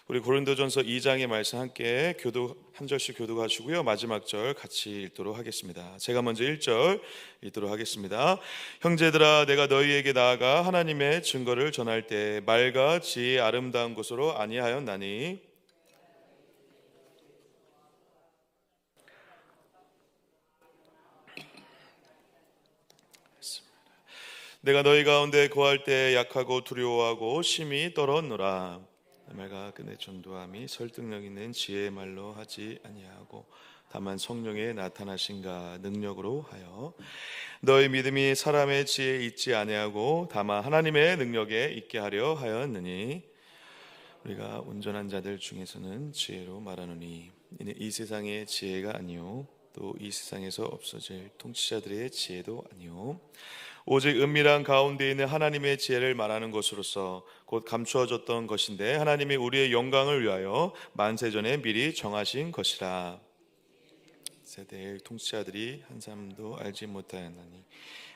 우리 고린도전서 2장의 말씀 함께 한 절씩 교독하시고요, 마지막 절 같이 읽도록 하겠습니다. 제가 먼저 1절 읽도록 하겠습니다. 형제들아, 내가 너희에게 나아가 하나님의 증거를 전할 때 말과 지혜의 아름다운 것으로 아니하였나니 내가 너희 가운데 거할 때 약하고 두려워하고 심히 떨었노라. 말과 그의 전도함이 설득력 있는 지혜의 말로 하지 아니하고 다만 성령의 나타나신가 능력으로 하여 너희 믿음이 사람의 지혜에 있지 아니하고 다만 하나님의 능력에 있게 하려 하였느니 우리가 온전한 자들 중에서는 지혜로 말하노니 이는 이 세상의 지혜가 아니요 또 이 세상에서 없어질 통치자들의 지혜도 아니요 오직 은밀한 가운데 있는 하나님의 지혜를 말하는 것으로서 곧 감추어졌던 것인데 하나님이 우리의 영광을 위하여 만세전에 미리 정하신 것이라. 세대의 통치자들이 한 사람도 알지 못하였나니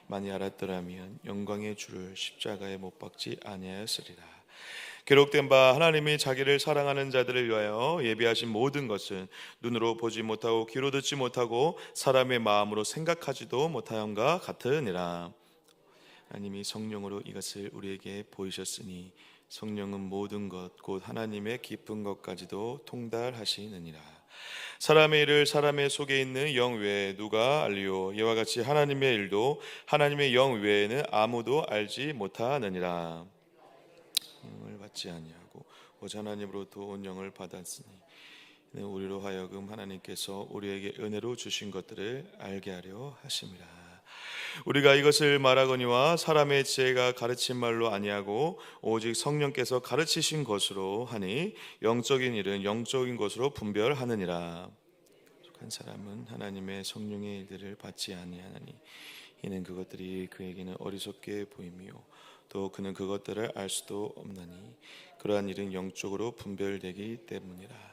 만일 알았더라면 영광의 주를 십자가에 못 박지 아니하였으리라. 기록된 바 하나님이 자기를 사랑하는 자들을 위하여 예비하신 모든 것은 눈으로 보지 못하고 귀로 듣지 못하고 사람의 마음으로 생각하지도 못하였과 같으니라. 하나님이 성령으로 이것을 우리에게 보이셨으니 성령은 모든 것 곧 하나님의 깊은 것까지도 통달하시느니라. 사람의 일을 사람의 속에 있는 영 외에 누가 알리요 이와 같이 하나님의 일도 하나님의 영 외에는 아무도 알지 못하느니라. 영을 받지 아니하고 오직 하나님으로부터 온 영을 받았으니 이는 우리로 하여금 하나님께서 우리에게 은혜로 주신 것들을 알게 하려 하심이라. 우리가 이것을 말하거니와 사람의 지혜가 가르친 말로 아니하고 오직 성령께서 가르치신 것으로 하니 영적인 일은 영적인 것으로 분별하느니라. 한 사람은 하나님의 성령의 일들을 받지 아니하나니 이는 그것들이 그에게는 어리석게 보이며 또 그는 그것들을 알 수도 없나니 그러한 일은 영적으로 분별되기 때문이라.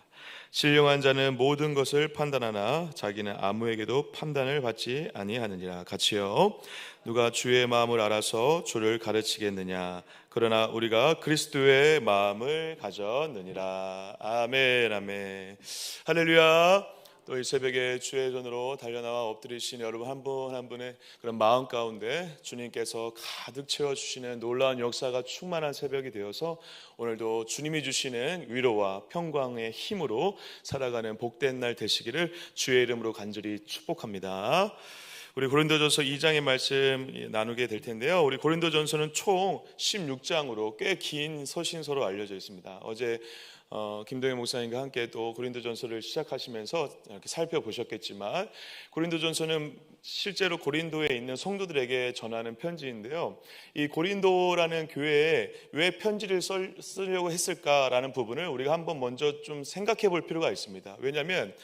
신령한 자는 모든 것을 판단하나 자기는 아무에게도 판단을 받지 아니하느니라. 같이요. 누가 주의 마음을 알아서 주를 가르치겠느냐. 그러나 우리가 그리스도의 마음을 가졌느니라. 아멘, 아멘. 할렐루야. 또 이 새벽에 주의 전으로 달려나와 엎드리신 여러분 한 분 한 분의 그런 마음 가운데 주님께서 가득 채워주시는 놀라운 역사가 충만한 새벽이 되어서 오늘도 주님이 주시는 위로와 평강의 힘으로 살아가는 복된 날 되시기를 주의 이름으로 간절히 축복합니다. 우리 고린도전서 2장의 말씀 나누게 될 텐데요. 우리 고린도전서는 총 16장으로 꽤 긴 서신서로 알려져 있습니다. 어제 김동현 목사님과 함께 또 고린도전서를 시작하시면서 이렇게 살펴보셨겠지만 고린도전서는 실제로 고린도에 있는 성도들에게 전하는 편지인데요. 이 고린도라는 교회에 왜 편지를 쓰려고 했을까라는 부분을 우리가 한번 먼저 좀 생각해 볼 필요가 있습니다. 왜냐하면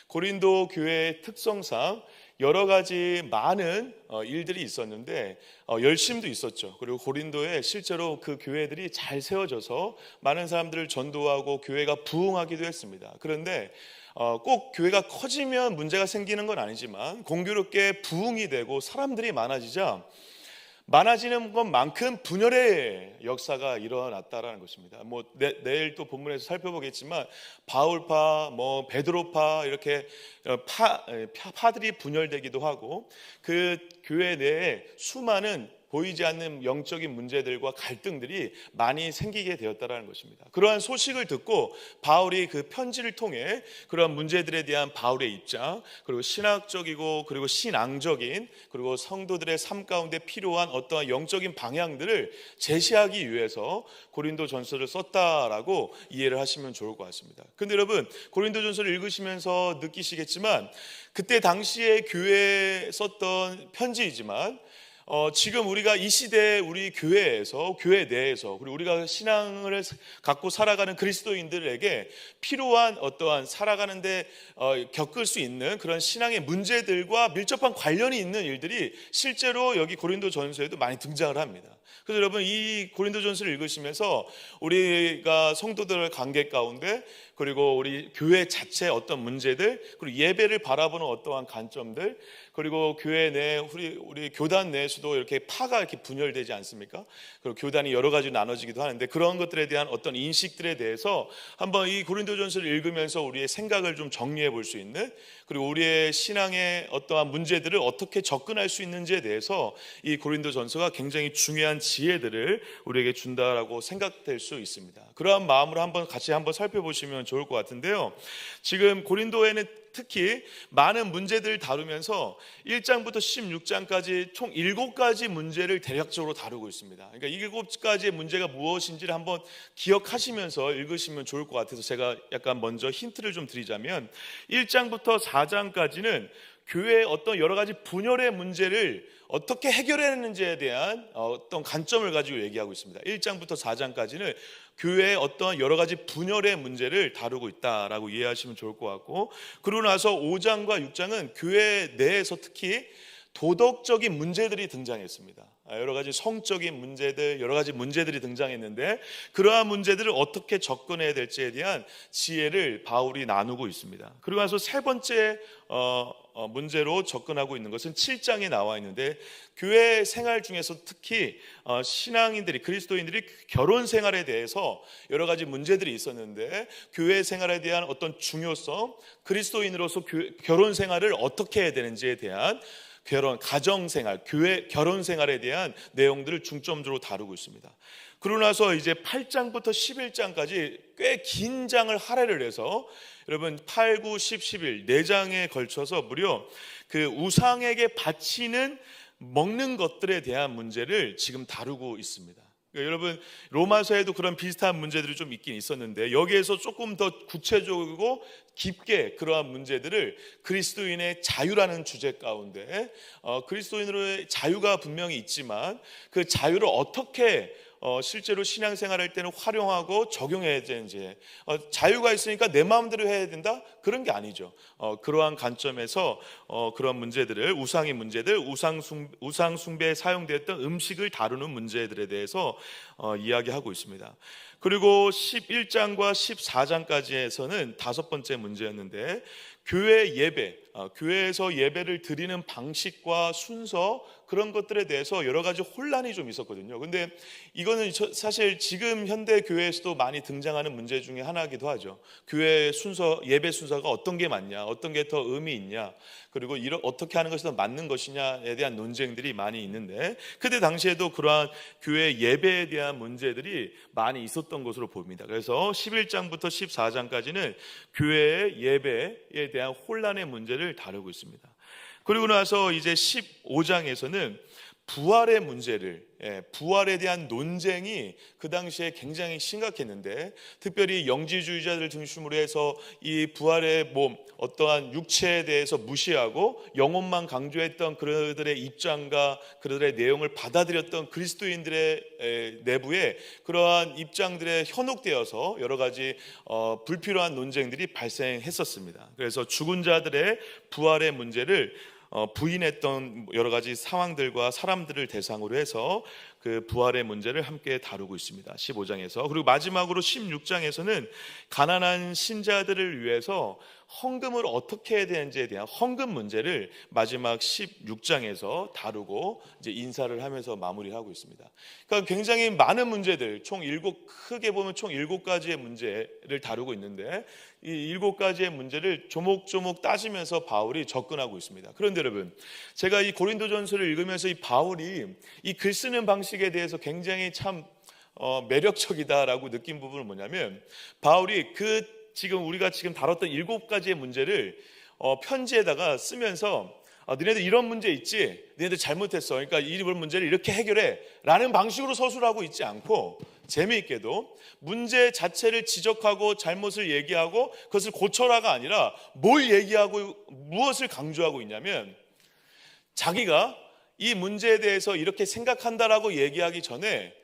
고린도 교회의 특성상 여러 가지 많은 일들이 있었는데 열심도 있었죠. 그리고 고린도에 실제로 그 교회들이 잘 세워져서 많은 사람들을 전도하고 교회가 부흥하기도 했습니다. 그런데 꼭 교회가 커지면 문제가 생기는 건 아니지만 공교롭게 부흥이 되고 사람들이 많아지는 것만큼 분열의 역사가 일어났다라는 것입니다. 내일 또 본문에서 살펴보겠지만 바울파, 베드로파 이렇게 파들이 분열되기도 하고 그 교회 내에 수많은 보이지 않는 영적인 문제들과 갈등들이 많이 생기게 되었다는 것입니다. 그러한 소식을 듣고 바울이 그 편지를 통해 그러한 문제들에 대한 바울의 입장, 그리고 신학적이고 그리고 신앙적인 그리고 성도들의 삶 가운데 필요한 어떠한 영적인 방향들을 제시하기 위해서 고린도 전서를 썼다라고 이해를 하시면 좋을 것 같습니다. 근데 여러분 고린도 전서를 읽으시면서 느끼시겠지만 그때 당시에 교회에 썼던 편지이지만 지금 우리가 이 시대에 우리 교회에서 교회 내에서 그리고 우리가 신앙을 갖고 살아가는 그리스도인들에게 필요한 어떠한 살아가는데 겪을 수 있는 그런 신앙의 문제들과 밀접한 관련이 있는 일들이 실제로 여기 고린도 전서에도 많이 등장을 합니다. 그래서 여러분, 이 고린도전서를 읽으시면서 우리가 성도들의 관계 가운데, 그리고 우리 교회 자체의 어떤 문제들, 그리고 예배를 바라보는 어떠한 관점들, 그리고 교회 내 우리 교단 내에서도 이렇게 파가 이렇게 분열되지 않습니까? 그리고 교단이 여러 가지 나눠지기도 하는데, 그런 것들에 대한 어떤 인식들에 대해서 한번 이 고린도전서를 읽으면서 우리의 생각을 좀 정리해 볼 수 있는, 그리고 우리의 신앙의 어떠한 문제들을 어떻게 접근할 수 있는지에 대해서 이 고린도전서가 굉장히 중요한 지혜들을 우리에게 준다라고 생각될 수 있습니다. 그러한 마음으로 같이 한번 살펴보시면 좋을 것 같은데요. 지금 고린도에는 특히 많은 문제들을 다루면서 1장부터 16장까지 총 7가지 문제를 대략적으로 다루고 있습니다. 그러니까 7가지의 문제가 무엇인지를 한번 기억하시면서 읽으시면 좋을 것 같아서 제가 약간 먼저 힌트를 좀 드리자면, 1장부터 4장까지는 교회의 어떤 여러 가지 분열의 문제를 어떻게 해결했는지에 대한 어떤 관점을 가지고 얘기하고 있습니다. 1장부터 4장까지는 교회의 어떤 여러 가지 분열의 문제를 다루고 있다라고 이해하시면 좋을 것 같고, 그러고 나서 5장과 6장은 교회 내에서 특히 도덕적인 문제들이 등장했습니다. 여러 가지 성적인 문제들, 여러 가지 문제들이 등장했는데, 그러한 문제들을 어떻게 접근해야 될지에 대한 지혜를 바울이 나누고 있습니다. 그리고 나서 세 번째 문제로 접근하고 있는 것은 7장에 나와 있는데, 교회 생활 중에서 특히 신앙인들이, 그리스도인들이 결혼 생활에 대해서 여러 가지 문제들이 있었는데, 교회 생활에 대한 어떤 중요성, 그리스도인으로서 결혼 생활을 어떻게 해야 되는지에 대한 가정생활, 교회 결혼 생활에 대한 내용들을 중점적으로 다루고 있습니다. 그러고 나서 이제 8장부터 11장까지 꽤 긴 장을 할애를 해서, 여러분 8, 9, 10, 11 4장에 걸쳐서 무려 그 우상에게 바치는 먹는 것들에 대한 문제를 지금 다루고 있습니다. 그러니까 여러분, 로마서에도 그런 비슷한 문제들이 좀 있긴 있었는데, 여기에서 조금 더 구체적이고 깊게 그러한 문제들을 그리스도인의 자유라는 주제 가운데, 그리스도인으로의 자유가 분명히 있지만 그 자유를 어떻게 실제로 신앙생활할 때는 활용하고 적용해야 되는지, 자유가 있으니까 내 마음대로 해야 된다? 그런 게 아니죠. 그러한 관점에서 그런 문제들을, 우상의 문제들, 우상 숭배에 사용되었던 음식을 다루는 문제들에 대해서 이야기하고 있습니다. 그리고 11장과 14장까지에서는 5번째 문제였는데, 교회 예배, 교회에서 예배를 드리는 방식과 순서, 그런 것들에 대해서 여러 가지 혼란이 좀 있었거든요. 근데 이거는 사실 지금 현대 교회에서도 많이 등장하는 문제 중에 하나이기도 하죠. 교회 순서, 예배 순서가 어떤 게 맞냐, 어떤 게 더 의미 있냐, 그리고 어떻게 하는 것이 더 맞는 것이냐에 대한 논쟁들이 많이 있는데, 그때 당시에도 그러한 교회 예배에 대한 문제들이 많이 있었던 것으로 보입니다. 그래서 11장부터 14장까지는 교회의 예배에 대한 혼란의 문제를 다루고 있습니다. 그리고 나서 이제 15장에서는 부활의 문제를, 부활에 대한 논쟁이 그 당시에 굉장히 심각했는데, 특별히 영지주의자들 중심으로 해서 이 부활의 몸, 어떠한 육체에 대해서 무시하고 영혼만 강조했던 그들의 입장과 그들의 내용을 받아들였던 그리스도인들의 내부에 그러한 입장들에 현혹되어서 여러 가지 불필요한 논쟁들이 발생했었습니다. 그래서 죽은 자들의 부활의 문제를 부인했던 여러 가지 상황들과 사람들을 대상으로 해서 그 부활의 문제를 함께 다루고 있습니다. 15장에서. 그리고 마지막으로 16장에서는 가난한 신자들을 위해서 헌금을 어떻게 해야 되는지에 대한 헌금 문제를 마지막 16장에서 다루고 이제 인사를 하면서 마무리하고 있습니다. 그러니까 굉장히 많은 문제들, 크게 보면 총 7가지의 문제를 다루고 있는데, 이 7가지의 문제를 조목조목 따지면서 바울이 접근하고 있습니다. 그런데 여러분, 제가 이 고린도전서를 읽으면서 이 바울이 이 글 쓰는 방식에 대해서 굉장히 참 매력적이다라고 느낀 부분은 뭐냐면, 바울이 우리가 지금 다뤘던 7가지의 문제를 편지에다가 쓰면서 너네들 이런 문제 있지? 너네들 잘못했어. 그러니까 이런 문제를 이렇게 해결해 라는 방식으로 서술하고 있지 않고, 재미있게도 문제 자체를 지적하고 잘못을 얘기하고 그것을 고쳐라가 아니라 뭘 얘기하고 무엇을 강조하고 있냐면, 자기가 이 문제에 대해서 이렇게 생각한다라고 얘기하기 전에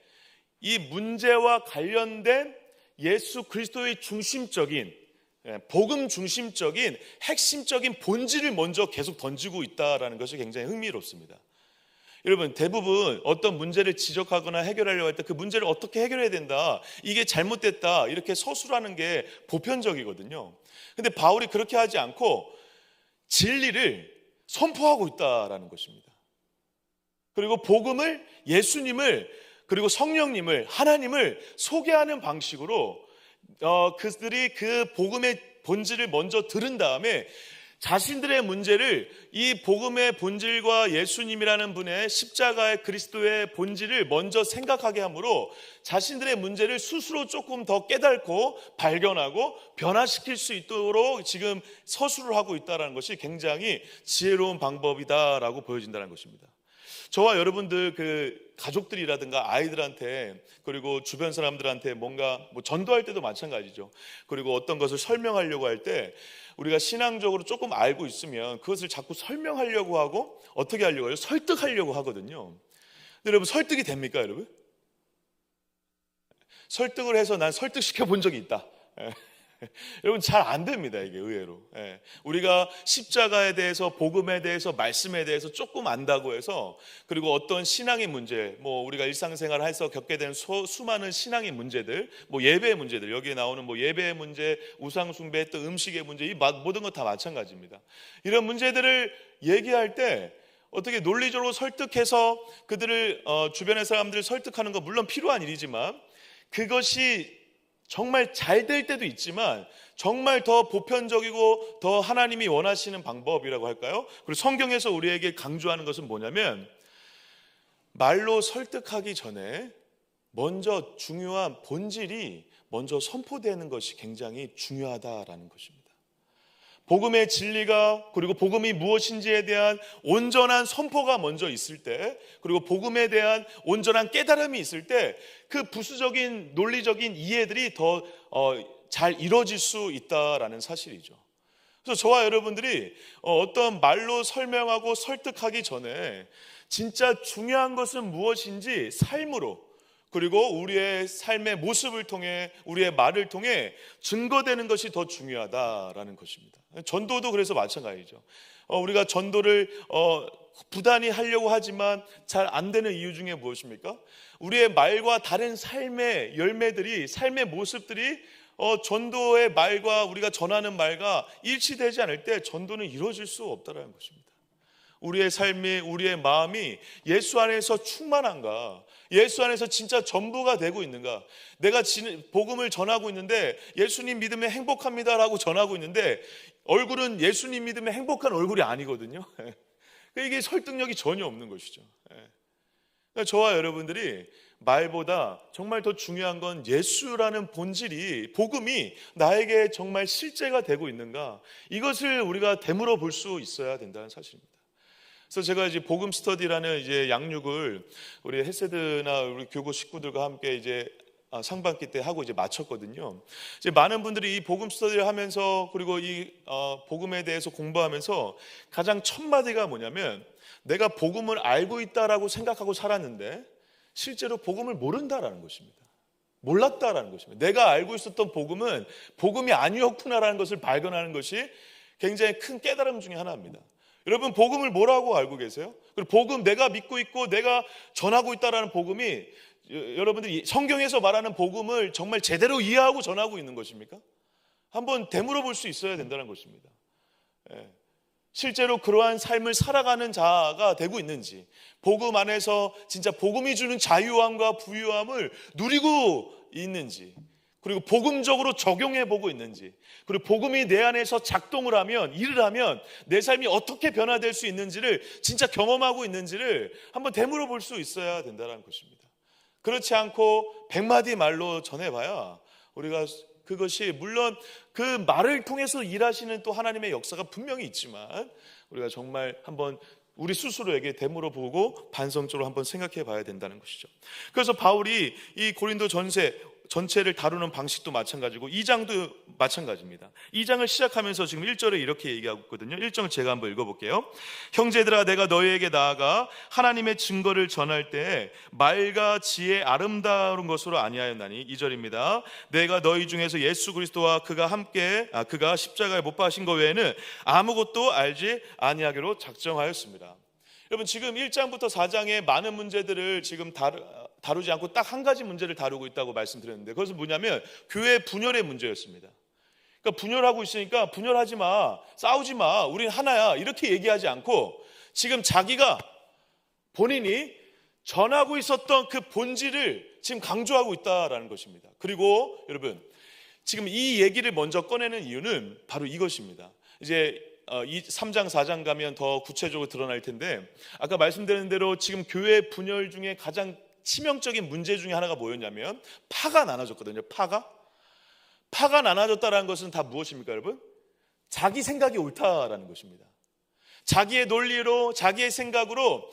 이 문제와 관련된 예수 그리스도의 중심적인, 복음 중심적인 핵심적인 본질을 먼저 계속 던지고 있다라는 것이 굉장히 흥미롭습니다. 여러분, 대부분 어떤 문제를 지적하거나 해결하려고 할 때 그 문제를 어떻게 해결해야 된다, 이게 잘못됐다, 이렇게 서술하는 게 보편적이거든요. 근데 바울이 그렇게 하지 않고 진리를 선포하고 있다라는 것입니다. 그리고 복음을, 예수님을, 그리고 성령님을, 하나님을 소개하는 방식으로 그들이 그 복음의 본질을 먼저 들은 다음에 자신들의 문제를, 이 복음의 본질과 예수님이라는 분의 십자가의 그리스도의 본질을 먼저 생각하게 함으로 자신들의 문제를 스스로 조금 더 깨닫고 발견하고 변화시킬 수 있도록 지금 서술을 하고 있다는 것이 굉장히 지혜로운 방법이다라고 보여진다는 것입니다. 저와 여러분들 그 가족들이라든가 아이들한테, 그리고 주변 사람들한테 뭔가 전도할 때도 마찬가지죠. 그리고 어떤 것을 설명하려고 할 때 우리가 신앙적으로 조금 알고 있으면 그것을 자꾸 설명하려고 하고 어떻게 하려고 해요? 설득하려고 하거든요. 근데 여러분, 설득이 됩니까, 여러분? 설득을 해서 난 설득시켜 본 적이 있다. 여러분, 잘 안 됩니다, 이게 의외로. 우리가 십자가에 대해서, 복음에 대해서, 말씀에 대해서 조금 안다고 해서, 그리고 어떤 신앙의 문제, 우리가 일상생활을 해서 겪게 되는 수많은 신앙의 문제들, 예배의 문제들, 여기에 나오는 예배의 문제, 우상숭배, 또 음식의 문제, 이 모든 것 다 마찬가지입니다. 이런 문제들을 얘기할 때 어떻게 논리적으로 설득해서 그들을, 주변의 사람들을 설득하는 건 물론 필요한 일이지만, 그것이 정말 잘 될 때도 있지만 정말 더 보편적이고 더 하나님이 원하시는 방법이라고 할까요? 그리고 성경에서 우리에게 강조하는 것은 뭐냐면, 말로 설득하기 전에 먼저 중요한 본질이 먼저 선포되는 것이 굉장히 중요하다라는 것입니다. 복음의 진리가, 그리고 복음이 무엇인지에 대한 온전한 선포가 먼저 있을 때, 그리고 복음에 대한 온전한 깨달음이 있을 때 그 부수적인 논리적인 이해들이 더 잘 이루어질 수 있다라는 사실이죠. 그래서 저와 여러분들이 어떤 말로 설명하고 설득하기 전에 진짜 중요한 것은 무엇인지 삶으로, 그리고 우리의 삶의 모습을 통해, 우리의 말을 통해 증거되는 것이 더 중요하다라는 것입니다. 전도도 그래서 마찬가지죠. 우리가 전도를 부단히 하려고 하지만 잘 안 되는 이유 중에 무엇입니까? 우리의 말과 다른 삶의 열매들이, 삶의 모습들이 전도의 말과 우리가 전하는 말과 일치되지 않을 때 전도는 이루어질 수 없다는 것입니다. 우리의 삶이, 우리의 마음이 예수 안에서 충만한가, 예수 안에서 진짜 전부가 되고 있는가. 내가 복음을 전하고 있는데 예수님 믿으면 행복합니다라고 전하고 있는데 얼굴은 예수님 믿으면 행복한 얼굴이 아니거든요. 이게 설득력이 전혀 없는 것이죠. 저와 여러분들이 말보다 정말 더 중요한 건 예수라는 본질이, 복음이 나에게 정말 실제가 되고 있는가, 이것을 우리가 되물어 볼 수 있어야 된다는 사실입니다. 그래서 제가 이제 복음 스터디라는 이제 양육을 우리 헤세드나 우리 교구 식구들과 함께 이제 상반기 때 하고 이제 마쳤거든요. 이제 많은 분들이 이 복음 스터디를 하면서, 그리고 이 복음에 대해서 공부하면서 가장 첫 마디가 뭐냐면, 내가 복음을 알고 있다라고 생각하고 살았는데 실제로 복음을 모른다라는 것입니다. 몰랐다라는 것입니다. 내가 알고 있었던 복음은 복음이 아니었구나라는 것을 발견하는 것이 굉장히 큰 깨달음 중에 하나입니다. 여러분, 복음을 뭐라고 알고 계세요? 그리고 복음, 내가 믿고 있고 내가 전하고 있다라는 복음이, 여러분들이 성경에서 말하는 복음을 정말 제대로 이해하고 전하고 있는 것입니까? 한번 되물어 볼 수 있어야 된다는 것입니다. 실제로 그러한 삶을 살아가는 자가 되고 있는지, 복음 안에서 진짜 복음이 주는 자유함과 부유함을 누리고 있는지, 그리고 복음적으로 적용해 보고 있는지, 그리고 복음이 내 안에서 작동을 하면, 일을 하면 내 삶이 어떻게 변화될 수 있는지를 진짜 경험하고 있는지를 한번 되물어 볼 수 있어야 된다는 것입니다. 그렇지 않고 100마디 말로 전해봐야 우리가, 그것이 물론 그 말을 통해서 일하시는 또 하나님의 역사가 분명히 있지만 우리가 정말 한번 우리 스스로에게 되물어 보고 반성적으로 한번 생각해 봐야 된다는 것이죠. 그래서 바울이 이 고린도 전체를 다루는 방식도 마찬가지고 2장도 마찬가지입니다. 2장을 시작하면서 지금 1절에 이렇게 얘기하고 있거든요. 1장을 제가 한번 읽어볼게요. 형제들아, 내가 너희에게 나아가 하나님의 증거를 전할 때 말과 지혜 아름다운 것으로 아니하였나니, 2절입니다. 내가 너희 중에서 예수 그리스도와 그가 십자가에 못 박힌 것 외에는 아무것도 알지 아니하기로 작정하였습니다. 여러분 지금 1장부터 4장의 많은 문제들을 지금 다루지 않고 딱 한 가지 문제를 다루고 있다고 말씀드렸는데, 그것은 뭐냐면 교회 분열의 문제였습니다. 그러니까 분열하고 있으니까 분열하지 마, 싸우지 마, 우린 하나야, 이렇게 얘기하지 않고 지금 자기가 본인이 전하고 있었던 그 본질을 지금 강조하고 있다라는 것입니다. 그리고 여러분 지금 이 얘기를 먼저 꺼내는 이유는 바로 이것입니다. 이제 3장 4장 가면 더 구체적으로 드러날 텐데, 아까 말씀드린 대로 지금 교회 분열 중에 가장 치명적인 문제 중에 하나가 뭐였냐면 파가 나눠졌거든요. 파가 나눠졌다는 것은 다 무엇입니까 여러분? 자기 생각이 옳다라는 것입니다. 자기의 논리로, 자기의 생각으로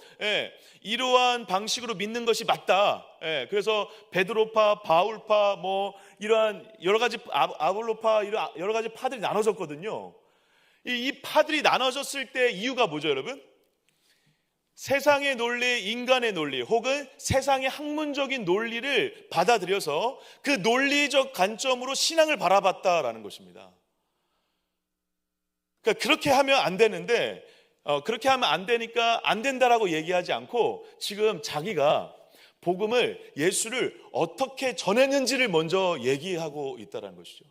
이러한 방식으로 믿는 것이 맞다. 그래서 베드로파, 바울파, 뭐 이러한 여러 가지 아볼로파, 이런 여러 가지 파들이 나눠졌거든요. 이 파들이 나눠졌을 때 이유가 뭐죠 여러분? 세상의 논리, 인간의 논리, 혹은 세상의 학문적인 논리를 받아들여서 그 논리적 관점으로 신앙을 바라봤다라는 것입니다. 그러니까 그렇게 하면 안 되는데, 그렇게 하면 안 되니까 안 된다라고 얘기하지 않고 지금 자기가 복음을, 예수를 어떻게 전했는지를 먼저 얘기하고 있다는 것이죠.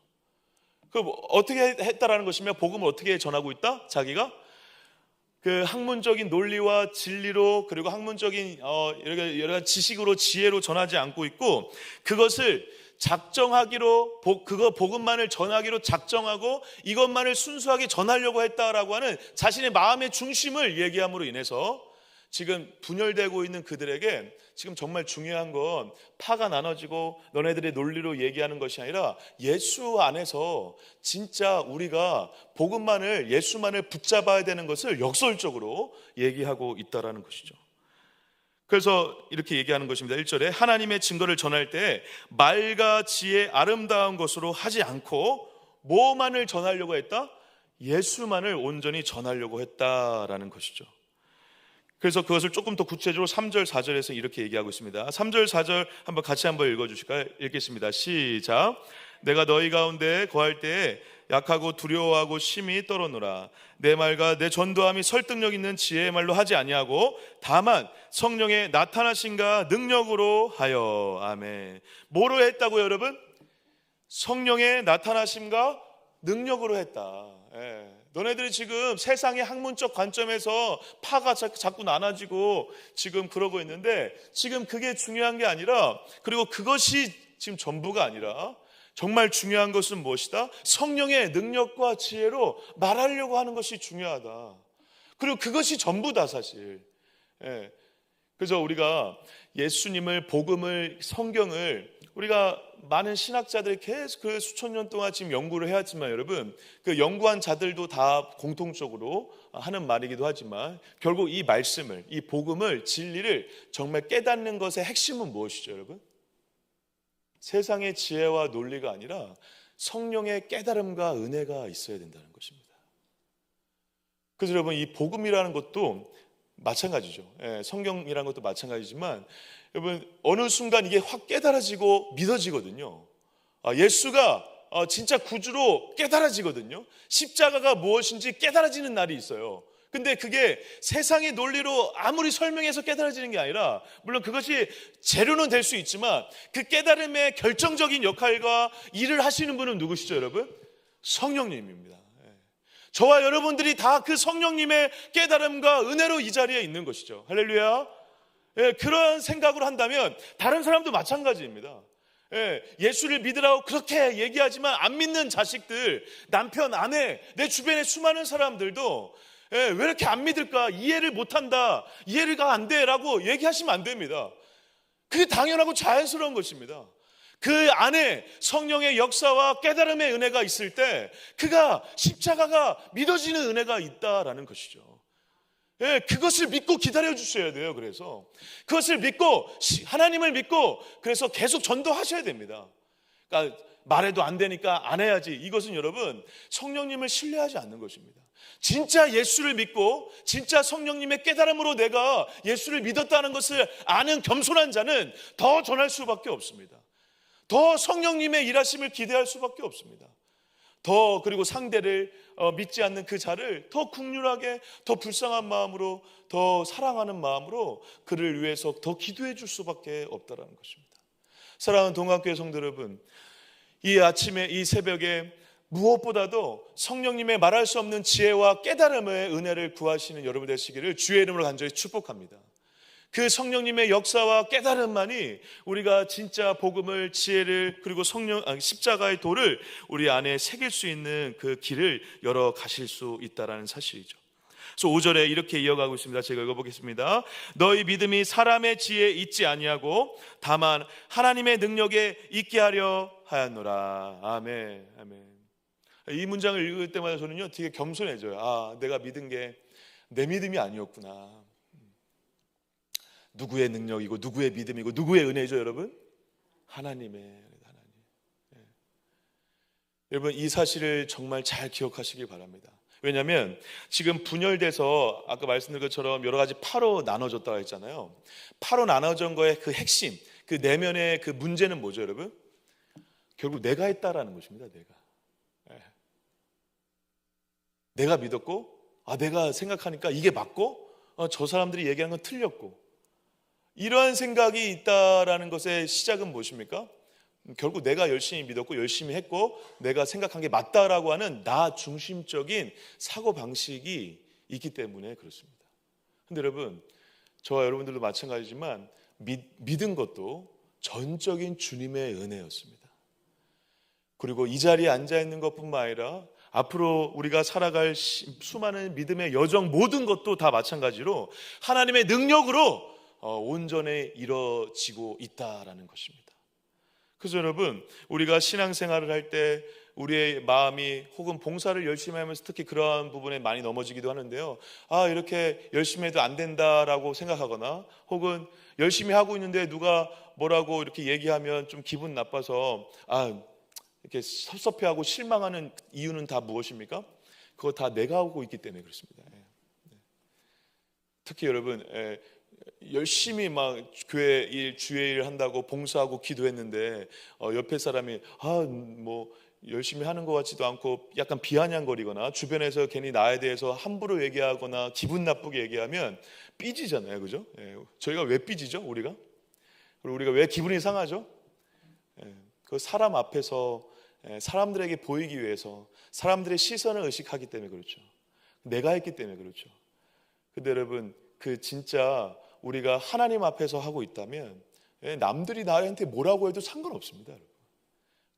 그 어떻게 했다라는 것이면 복음을 어떻게 전하고 있다? 자기가 그 학문적인 논리와 진리로, 그리고 학문적인 여러 가지 지식으로, 지혜로 전하지 않고 있고, 그것을 작정하기로, 복음만을 전하기로 작정하고 이것만을 순수하게 전하려고 했다라고 하는 자신의 마음의 중심을 얘기함으로 인해서 지금 분열되고 있는 그들에게 지금 정말 중요한 건 파가 나눠지고 너네들의 논리로 얘기하는 것이 아니라 예수 안에서 진짜 우리가 복음만을, 예수만을 붙잡아야 되는 것을 역설적으로 얘기하고 있다라는 것이죠. 그래서 이렇게 얘기하는 것입니다. 1절에 하나님의 증거를 전할 때 말과 지혜, 아름다운 것으로 하지 않고 뭐만을 전하려고 했다? 예수만을 온전히 전하려고 했다라는 것이죠. 그래서 그것을 조금 더 구체적으로 3절, 4절에서 이렇게 얘기하고 있습니다. 3절, 4절 한번 같이 한번 읽어주실까요? 읽겠습니다. 시작. 내가 너희 가운데 거할 때에 약하고 두려워하고 심히 떨어노라. 내 말과 내 전도함이 설득력 있는 지혜의 말로 하지 아니하고 다만 성령의 나타나심과 능력으로 하여. 아멘. 뭐로 했다고요 여러분? 성령의 나타나심과 능력으로 했다. 너네들이 지금 세상의 학문적 관점에서 파가 자꾸 나눠지고 지금 그러고 있는데, 지금 그게 중요한 게 아니라, 그리고 그것이 지금 전부가 아니라 정말 중요한 것은 무엇이다? 성령의 능력과 지혜로 말하려고 하는 것이 중요하다. 그리고 그것이 전부다 사실. 그래서 우리가 예수님을, 복음을, 성경을 우리가 많은 신학자들이 계속 그 수천 년 동안 지금 연구를 해왔지만 여러분, 그 연구한 자들도 다 공통적으로 하는 말이기도 하지만 결국 이 말씀을, 이 복음을, 진리를 정말 깨닫는 것의 핵심은 무엇이죠 여러분? 세상의 지혜와 논리가 아니라 성령의 깨달음과 은혜가 있어야 된다는 것입니다. 그래서 여러분 이 복음이라는 것도 마찬가지죠. 성경이라는 것도 마찬가지지만 여러분 어느 순간 이게 확 깨달아지고 믿어지거든요. 예수가 진짜 구주로 깨달아지거든요. 십자가가 무엇인지 깨달아지는 날이 있어요. 근데 그게 세상의 논리로 아무리 설명해서 깨달아지는 게 아니라, 물론 그것이 재료는 될 수 있지만 그 깨달음의 결정적인 역할과 일을 하시는 분은 누구시죠 여러분? 성령님입니다. 저와 여러분들이 다 그 성령님의 깨달음과 은혜로 이 자리에 있는 것이죠. 할렐루야. 그런 생각으로 한다면 다른 사람도 마찬가지입니다. 예수를 믿으라고 그렇게 얘기하지만 안 믿는 자식들, 남편, 아내, 내 주변의 수많은 사람들도 왜 이렇게 안 믿을까? 이해를 못한다, 이해가 안 돼 라고 얘기하시면 안 됩니다. 그게 당연하고 자연스러운 것입니다. 그 안에 성령의 역사와 깨달음의 은혜가 있을 때 그가 십자가가 믿어지는 은혜가 있다라는 것이죠. 그것을 믿고 기다려 주셔야 돼요. 그래서 그것을 믿고, 하나님을 믿고, 그래서 계속 전도하셔야 됩니다. 그러니까 말해도 안 되니까 안 해야지, 이것은 여러분 성령님을 신뢰하지 않는 것입니다. 진짜 예수를 믿고 진짜 성령님의 깨달음으로 내가 예수를 믿었다는 것을 아는 겸손한 자는 더 전할 수밖에 없습니다. 더 성령님의 일하심을 기대할 수밖에 없습니다. 그리고 상대를 믿지 않는 그 자를 더 긍휼하게, 더 불쌍한 마음으로, 더 사랑하는 마음으로 그를 위해서 더 기도해 줄 수밖에 없다라는 것입니다. 사랑하는 동학교회 성도 여러분, 이 아침에, 이 새벽에 무엇보다도 성령님의 말할 수 없는 지혜와 깨달음의 은혜를 구하시는 여러분 되시기를 주의 이름으로 간절히 축복합니다. 그 성령님의 역사와 깨달음만이 우리가 진짜 복음을, 지혜를, 그리고 십자가의 도를 우리 안에 새길 수 있는 그 길을 열어 가실 수 있다라는 사실이죠. 그래서 5절에 이렇게 이어가고 있습니다. 제가 읽어보겠습니다. 너희 믿음이 사람의 지혜에 있지 아니하고 다만 하나님의 능력에 있게 하려 하였노라. 아멘. 아멘. 이 문장을 읽을 때마다 저는요 되게 겸손해져요. 내가 믿은 게 내 믿음이 아니었구나. 누구의 능력이고 누구의 믿음이고 누구의 은혜죠, 여러분? 하나님의. 하나님. 여러분, 이 사실을 정말 잘 기억하시길 바랍니다. 왜냐하면 지금 분열돼서 아까 말씀드린 것처럼 여러 가지 파로 나눠졌다고 했잖아요. 파로 나눠진 거의 그 핵심, 그 내면의 그 문제는 뭐죠, 여러분? 결국 내가 했다라는 것입니다. 내가 믿었고, 내가 생각하니까 이게 맞고, 저 사람들이 얘기하는 건 틀렸고, 이러한 생각이 있다라는 것의 시작은 무엇입니까? 결국 내가 열심히 믿었고 열심히 했고 내가 생각한 게 맞다라고 하는 나 중심적인 사고방식이 있기 때문에 그렇습니다. 근데 여러분, 저와 여러분들도 마찬가지지만 믿은 것도 전적인 주님의 은혜였습니다. 그리고 이 자리에 앉아있는 것뿐만 아니라 앞으로 우리가 살아갈 수많은 믿음의 여정, 모든 것도 다 마찬가지로 하나님의 능력으로 온전히 이루어지고 있다라는 것입니다. 그래서 여러분, 우리가 신앙생활을 할 때 우리의 마음이 혹은 봉사를 열심히 하면서 특히 그러한 부분에 많이 넘어지기도 하는데요. 이렇게 열심히 해도 안 된다라고 생각하거나 혹은 열심히 하고 있는데 누가 뭐라고 이렇게 얘기하면 좀 기분 나빠서 이렇게 섭섭해하고 실망하는 이유는 다 무엇입니까? 그거 다 내가 하고 있기 때문에 그렇습니다. 특히 여러분, 열심히 막 교회 일, 주의 일 한다고 봉사하고 기도했는데 옆에 사람이 뭐 열심히 하는 것 같지도 않고 약간 비아냥거리거나 주변에서 괜히 나에 대해서 함부로 얘기하거나 기분 나쁘게 얘기하면 삐지잖아요, 그죠? 저희가 왜 삐지죠, 우리가? 그리고 우리가 왜 기분이 상하죠? 그 사람 앞에서 사람들에게 보이기 위해서 사람들의 시선을 의식하기 때문에 그렇죠. 내가 했기 때문에 그렇죠. 근데 여러분, 그 진짜 우리가 하나님 앞에서 하고 있다면 남들이 나한테 뭐라고 해도 상관없습니다. 여러분.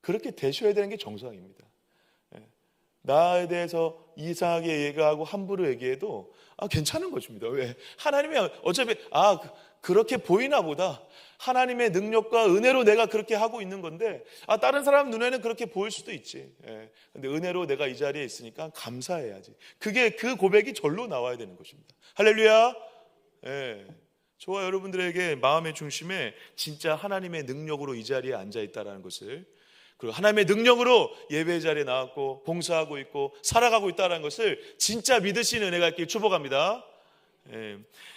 그렇게 되셔야 되는 게 정상입니다. 나에 대해서 이상하게 얘기하고 함부로 얘기해도 괜찮은 것입니다. 왜? 하나님이 어차피 그렇게 보이나 보다. 하나님의 능력과 은혜로 내가 그렇게 하고 있는 건데 다른 사람 눈에는 그렇게 보일 수도 있지. 근데 은혜로 내가 이 자리에 있으니까 감사해야지. 그 고백이 절로 나와야 되는 것입니다. 할렐루야. 저와 여러분들에게 마음의 중심에 진짜 하나님의 능력으로 이 자리에 앉아 있다는 것을, 그리고 하나님의 능력으로 예배 자리에 나왔고 봉사하고 있고 살아가고 있다는 것을 진짜 믿으시는 은혜가 있길 축복합니다.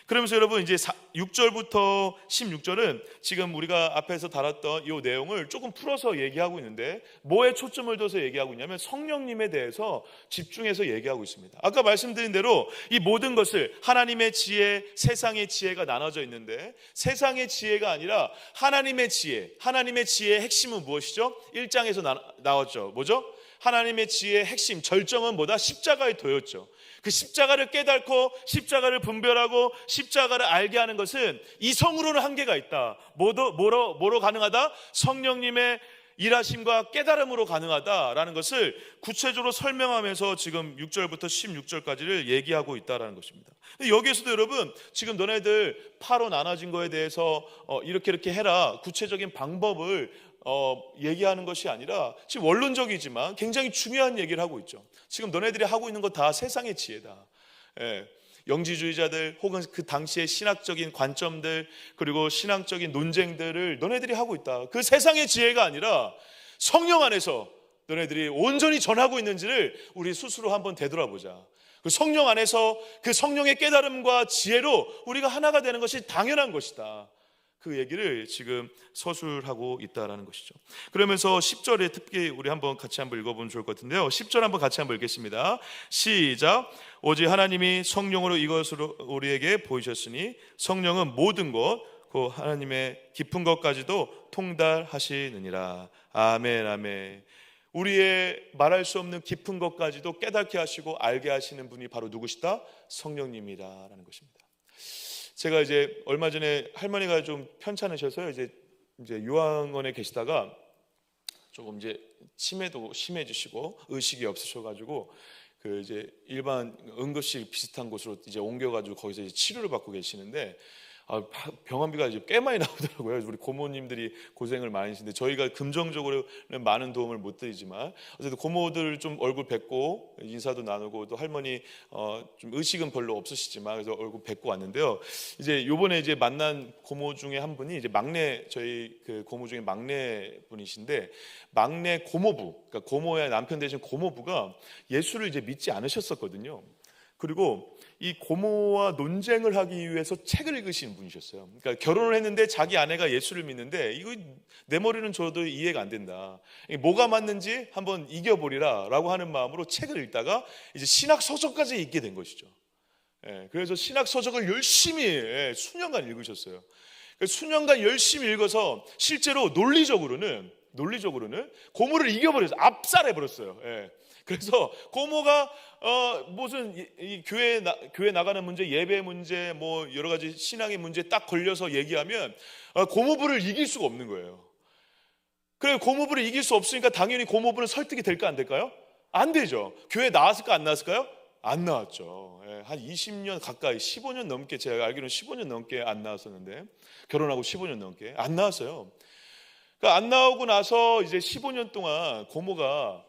그러면서 여러분, 이제 6절부터 16절은 지금 우리가 앞에서 다뤘던 이 내용을 조금 풀어서 얘기하고 있는데 뭐에 초점을 둬서 얘기하고 있냐면 성령님에 대해서 집중해서 얘기하고 있습니다. 아까 말씀드린 대로 이 모든 것을 하나님의 지혜, 세상의 지혜가 나눠져 있는데 세상의 지혜가 아니라 하나님의 지혜, 하나님의 지혜의 핵심은 무엇이죠? 1장에서 나왔죠. 뭐죠? 하나님의 지혜의 핵심, 절정은 뭐다? 십자가의 도였죠. 그 십자가를 깨닫고 십자가를 분별하고 십자가를 알게 하는 것은 이성으로는 한계가 있다. 뭐로 가능하다? 성령님의 일하심과 깨달음으로 가능하다라는 것을 구체적으로 설명하면서 지금 6절부터 16절까지를 얘기하고 있다는 것입니다. 여기에서도 여러분, 지금 너네들 파로 나눠진 거에 대해서 이렇게 해라, 구체적인 방법을 얘기하는 것이 아니라 지금 원론적이지만 굉장히 중요한 얘기를 하고 있죠. 지금 너네들이 하고 있는 거 다 세상의 지혜다. 영지주의자들 혹은 그 당시의 신학적인 관점들 그리고 신앙적인 논쟁들을 너네들이 하고 있다. 그 세상의 지혜가 아니라 성령 안에서 너네들이 온전히 전하고 있는지를 우리 스스로 한번 되돌아보자. 그 성령 안에서 그 성령의 깨달음과 지혜로 우리가 하나가 되는 것이 당연한 것이다. 그 얘기를 지금 서술하고 있다라는 것이죠. 그러면서 10절에 특히 우리 같이 한번 읽어보면 좋을 것 같은데요. 10절 한번 같이 한번 읽겠습니다. 시작. 오직 하나님이 성령으로 이것으로 우리에게 보이셨으니 성령은 모든 것 그 하나님의 깊은 것까지도 통달하시느니라. 아멘, 아멘. 우리의 말할 수 없는 깊은 것까지도 깨닫게 하시고 알게 하시는 분이 바로 누구시다? 성령님이다라는 것입니다. 제가 이제 얼마 전에 할머니가 좀 편찮으셔서요. 이제 요양원에 계시다가 조금 이제 치매도 심해지시고 의식이 없으셔가지고 그 이제 일반 응급실 비슷한 곳으로 이제 옮겨가지고 거기서 이제 치료를 받고 계시는데 병원비가 이제 꽤 많이 나오더라고요. 우리 고모님들이 고생을 많이 하시는데 저희가 금전적으로는 많은 도움을 못 드리지만 어쨌든 고모들 좀 얼굴 뵙고 인사도 나누고 또 할머니 좀 의식은 별로 없으시지만 그래서 얼굴 뵙고 왔는데요. 이제 요번에 이제 만난 고모 중에 한 분이 이제 막내 저희 그 고모 중에 막내 분이신데 막내 고모부, 그러니까 고모의 남편 대신 고모부가 예수를 이제 믿지 않으셨었거든요. 그리고 이 고모와 논쟁을 하기 위해서 책을 읽으시는 분이셨어요. 그러니까 결혼을 했는데 자기 아내가 예수를 믿는데 이거 내 머리는 저도 이해가 안 된다. 뭐가 맞는지 한번 이겨보리라 라고 하는 마음으로 책을 읽다가 이제 신학 서적까지 읽게 된 것이죠. 그래서 신학 서적을 열심히 수년간 읽으셨어요. 수년간 열심히 읽어서 실제로 논리적으로는 고모를 이겨버렸어요. 압살해버렸어요. 그래서 고모가 무슨 이 교회 나가는 문제, 예배 문제, 뭐 여러 가지 신앙의 문제 딱 걸려서 얘기하면 고모부를 이길 수가 없는 거예요. 그래 고모부를 이길 수 없으니까 당연히 고모부는 설득이 될까 안 될까요? 안 되죠. 교회 나왔을까 안 나왔을까요? 안 나왔죠. 한 20년 가까이 15년 넘게 제가 알기로는 15년 넘게 안 나왔었는데 결혼하고 15년 넘게 안 나왔어요. 그러니까 안 나오고 나서 이제 15년 동안 고모가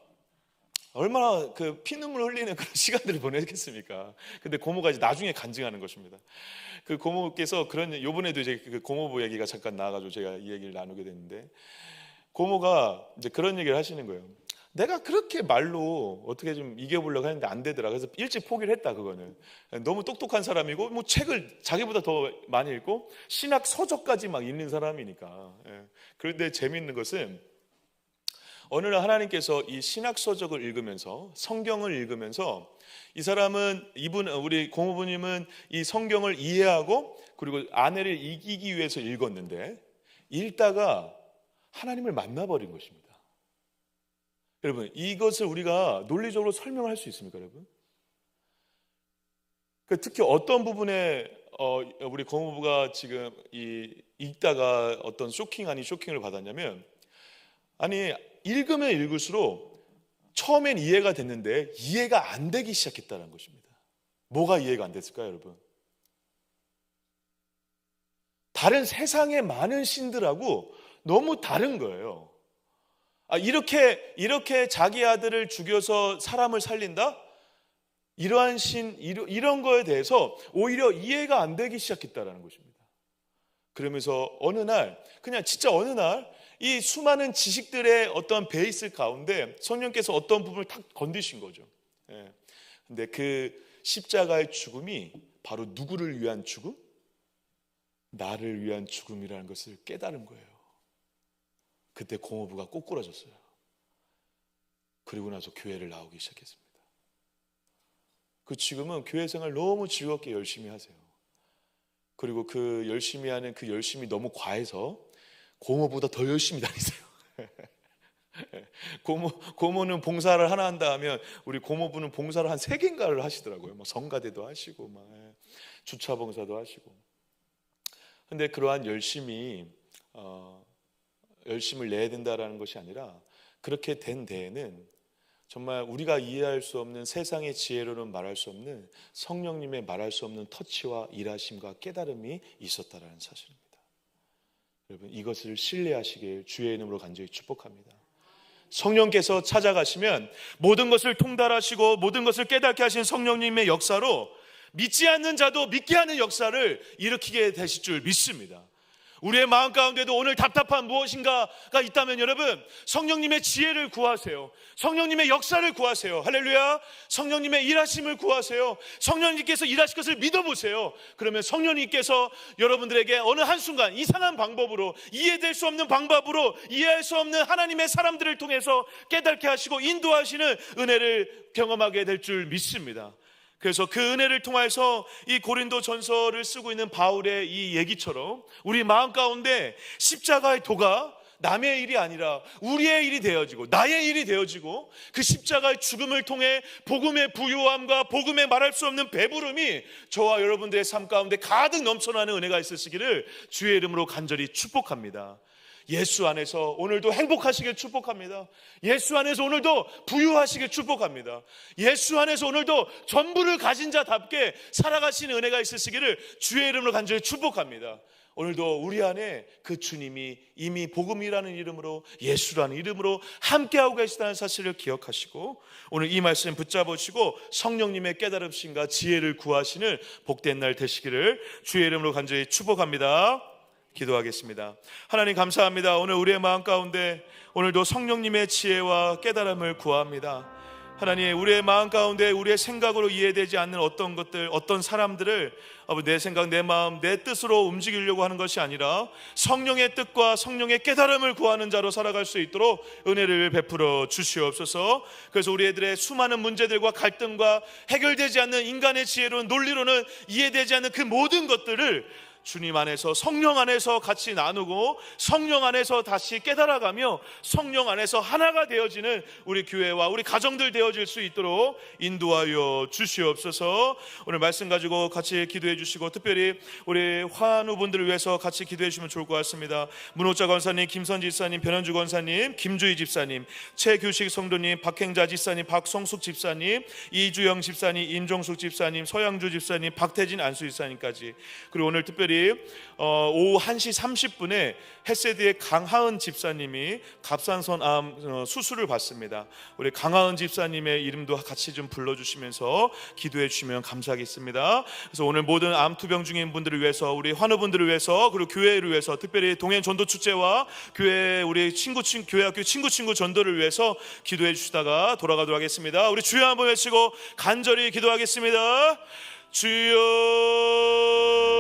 얼마나 그 피눈물 흘리는 그런 시간들을 보냈겠습니까? 근데 고모가 이제 나중에 간증하는 것입니다. 그 고모께서 요번에도 이제 그 고모부 얘기가 잠깐 나와가지고 제가 이 얘기를 나누게 됐는데 고모가 이제 그런 얘기를 하시는 거예요. 내가 그렇게 말로 어떻게 좀 이겨보려고 했는데 안 되더라. 그래서 일찍 포기를 했다. 그거는 너무 똑똑한 사람이고 뭐 책을 자기보다 더 많이 읽고 신학 서적까지 막 읽는 사람이니까. 그런데 재미있는 것은 어느 날 하나님께서 이 신학 서적을 읽으면서 성경을 읽으면서 이 사람은 우리 고모부님은 이 성경을 이해하고 그리고 아내를 이기기 위해서 읽었는데 읽다가 하나님을 만나버린 것입니다. 여러분 이것을 우리가 논리적으로 설명할 수 있습니까, 여러분? 특히 어떤 부분에 우리 고모부가 지금 읽다가 어떤 쇼킹 아닌 쇼킹을 받았냐면 아니 읽으면 읽을수록 처음엔 이해가 됐는데 이해가 안 되기 시작했다는 것입니다. 뭐가 이해가 안 됐을까요, 여러분? 다른 세상의 많은 신들하고 너무 다른 거예요. 이렇게 자기 아들을 죽여서 사람을 살린다? 이러한 이런 거에 대해서 오히려 이해가 안 되기 시작했다는 것입니다. 그러면서 그냥 진짜 어느 날 이 수많은 지식들의 어떤 베이스 가운데 성령께서 어떤 부분을 탁 건드신 거죠. 근데 그 십자가의 죽음이 바로 누구를 위한 죽음? 나를 위한 죽음이라는 것을 깨달은 거예요. 그때 고모부가 꼬꾸라졌어요. 그리고 나서 교회를 나오기 시작했습니다. 지금은 교회 생활 너무 즐겁게 열심히 하세요. 그리고 그 열심히 하는 그 열심이 너무 과해서 고모보다 더 열심히 다니세요. 고모는 봉사를 하나 한다 하면 우리 고모부는 봉사를 한 3개인가를 하시더라고요. 막 성가대도 하시고 막 주차 봉사도 하시고. 근데 그러한 열심을 내야 된다라는 것이 아니라 그렇게 된 데에는 정말 우리가 이해할 수 없는 세상의 지혜로는 말할 수 없는 성령님의 말할 수 없는 터치와 일하심과 깨달음이 있었다라는 사실입니다. 여러분 이것을 신뢰하시길 주의 이름으로 간절히 축복합니다. 성령께서 찾아가시면 모든 것을 통달하시고 모든 것을 깨닫게 하신 성령님의 역사로 믿지 않는 자도 믿게 하는 역사를 일으키게 되실 줄 믿습니다. 우리의 마음 가운데도 오늘 답답한 무엇인가가 있다면 여러분, 성령님의 지혜를 구하세요. 성령님의 역사를 구하세요. 할렐루야. 성령님의 일하심을 구하세요. 성령님께서 일하실 것을 믿어보세요. 그러면 성령님께서 여러분들에게 어느 한순간 이상한 방법으로, 이해될 수 없는 방법으로, 이해할 수 없는 하나님의 사람들을 통해서 깨닫게 하시고 인도하시는 은혜를 경험하게 될 줄 믿습니다. 그래서 그 은혜를 통해서 이 고린도 전서를 쓰고 있는 바울의 이 얘기처럼 우리 마음 가운데 십자가의 도가 남의 일이 아니라 우리의 일이 되어지고 나의 일이 되어지고, 그 십자가의 죽음을 통해 복음의 부요함과 복음의 말할 수 없는 배부름이 저와 여러분들의 삶 가운데 가득 넘쳐나는 은혜가 있으시기를 주의 이름으로 간절히 축복합니다. 예수 안에서 오늘도 행복하시길 축복합니다. 예수 안에서 오늘도 부유하시길 축복합니다. 예수 안에서 오늘도 전부를 가진 자답게 살아가시는 은혜가 있으시기를 주의 이름으로 간절히 축복합니다. 오늘도 우리 안에 그 주님이 이미 복음이라는 이름으로, 예수라는 이름으로 함께하고 계시다는 사실을 기억하시고, 오늘 이 말씀 붙잡으시고 성령님의 깨달음심과 지혜를 구하시는 복된 날 되시기를 주의 이름으로 간절히 축복합니다. 기도하겠습니다. 하나님 감사합니다. 오늘 우리의 마음 가운데 오늘도 성령님의 지혜와 깨달음을 구합니다. 하나님, 우리의 마음 가운데 우리의 생각으로 이해되지 않는 어떤 것들, 어떤 사람들을 내 생각, 내 마음, 내 뜻으로 움직이려고 하는 것이 아니라 성령의 뜻과 성령의 깨달음을 구하는 자로 살아갈 수 있도록 은혜를 베풀어 주시옵소서. 그래서 우리 애들의 수많은 문제들과 갈등과 해결되지 않는 인간의 지혜로는, 논리로는 이해되지 않는 그 모든 것들을 주님 안에서, 성령 안에서 같이 나누고 성령 안에서 다시 깨달아가며 성령 안에서 하나가 되어지는 우리 교회와 우리 가정들 되어질 수 있도록 인도하여 주시옵소서. 오늘 말씀 가지고 같이 기도해 주시고, 특별히 우리 환우분들을 위해서 같이 기도해 주시면 좋을 것 같습니다. 문호자 권사님, 김선지 집사님, 변현주 권사님, 김주희 집사님, 최규식 성도님, 박행자 집사님, 박성숙 집사님, 이주영 집사님, 임종숙 집사님, 서양주 집사님, 박태진 안수 집사님까지, 그리고 오늘 특별히 오후 1시 30분에 헤세드의 강하은 집사님이 갑상선암 수술을 받습니다. 우리 강하은 집사님의 이름도 같이 좀 불러주시면서 기도해 주시면 감사하겠습니다. 그래서 오늘 모든 암 투병 중인 분들을 위해서, 우리 환우분들을 위해서, 그리고 교회를 위해서, 특별히 동행 전도 축제와 교회 우리 교회 학교 친구 전도를 위해서 기도해 주시다가 돌아가도록 하겠습니다. 우리 주여 한번 외치고 간절히 기도하겠습니다. 주여